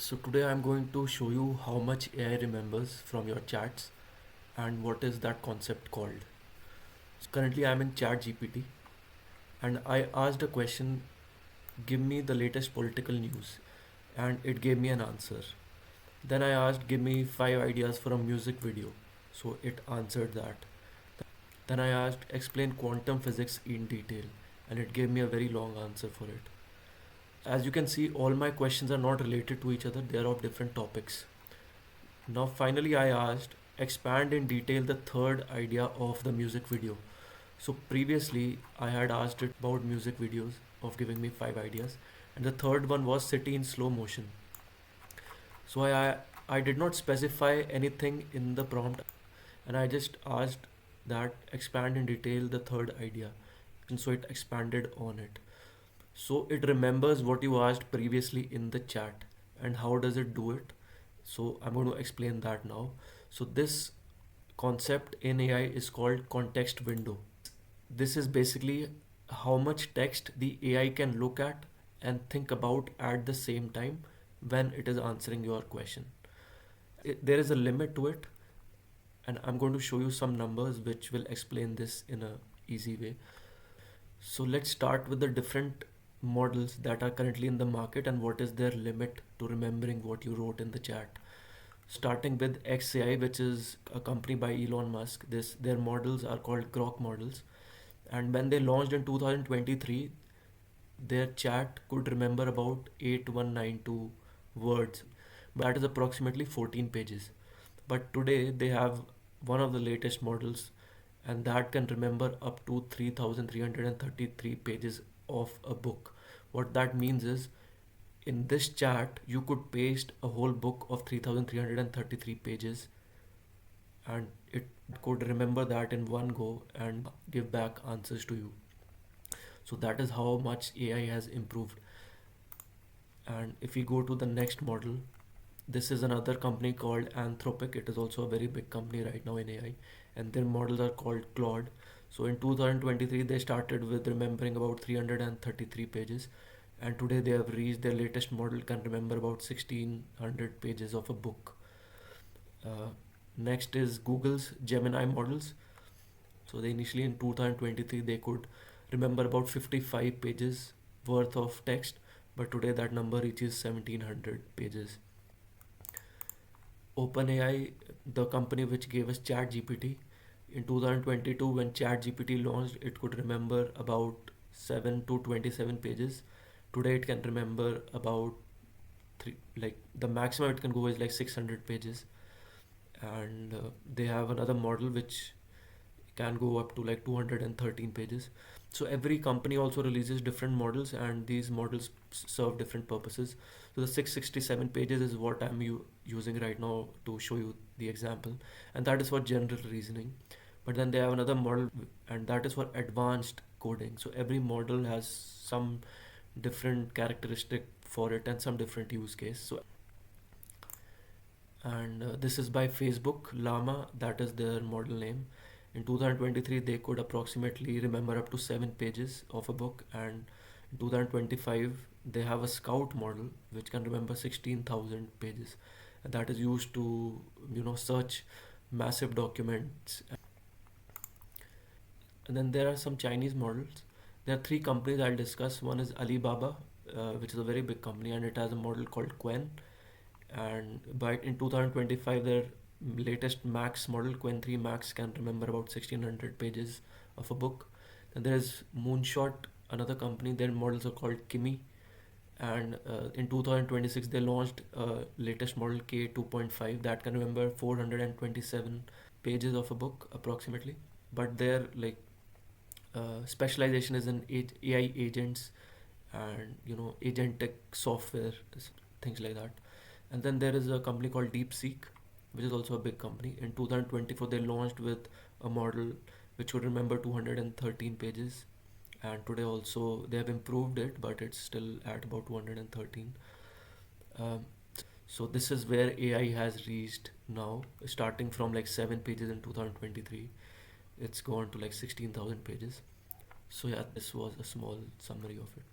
So today I'm going to show you how much AI remembers from your chats and what is that concept called. So currently I'm in chat GPT and I asked a question, give me the latest political news, and it gave me an answer. Then I asked, give me 5 ideas for a music video. So it answered that. Then I asked, explain quantum physics in detail, and it gave me a very long answer for it. As you can see, all my questions are not related to each other, they are of different topics. Now, finally, I asked, expand in detail the third idea of the music video. So, previously, I had asked it about music videos of giving me 5 ideas, and the third one was city in slow motion. So, I did not specify anything in the prompt, and I just asked that expand in detail the third idea, and so it expanded on it. So it remembers what you asked previously in the chat. And how does it do it? So I'm going to explain that now. So this concept in AI is called context window. This is basically how much text the AI can look at and think about at the same time when it is answering your question. There is a limit to it, and I'm going to show you some numbers which will explain this in a easy way. So let's start with the different models that are currently in the market and what is their limit to remembering what you wrote in the chat. Starting with XAI, which is a company by Elon Musk. Their models are called GROK models, and when they launched in 2023, their chat could remember about 8192 words. That is approximately 14 pages. But today they have one of the latest models, and that can remember up to 3333 pages of a book. What that means is, in this chat you could paste a whole book of 3333 pages, and it could remember that in one go and give back answers to you. So that is how much AI has improved. And if we go to the next model, this is another company called Anthropic. It is also a very big company right now in AI, and their models are called Claude. So in 2023, they started with remembering about 333 pages, and today they have reached their latest model can remember about 1600 pages of a book. Uh, Next is Google's Gemini models. So they initially in 2023 they could remember about 55 pages worth of text, but today that number reaches 1700 pages. OpenAI, the company which gave us ChatGPT, in 2022 when ChatGPT launched, it could remember about 7 to 27 pages. Today it can remember about like the maximum it can go is like 600 pages. And they have another model which can go up to like 213 pages. So every company also releases different models, and these models serve different purposes. So the 667 pages is what I'm using right now to show you the example, and that is for general reasoning. But then they have another model, and that is for advanced coding. So every model has some different characteristic for it and some different use case. So and this is by Facebook, Llama, that is their model name. In 2023, they could approximately remember up to 7 pages of a book, and in 2025, they have a Scout model which can remember 16,000 pages, and that is used to search massive documents. And then there are some Chinese models. There are three companies I'll discuss. One is Alibaba, which is a very big company, and it has a model called QWEN. And by in 2025, their latest Max model, QWEN 3 Max, can remember about 1600 pages of a book. Then there's Moonshot, another company. Their models are called Kimi, and in 2026 they launched latest model K 2.5 that can remember 427 pages of a book approximately. But their specialization is in AI agents and agentic software, things like that. And then there is a company called Deepseek, which is also a big company. In 2024, they launched with a model which would remember 213 pages, and today also they have improved it, but it's still at about 213. Um, so this is where AI has reached now, starting from like 7 pages in 2023. It's gone to like 16,000 pages. So yeah, this was a small summary of it.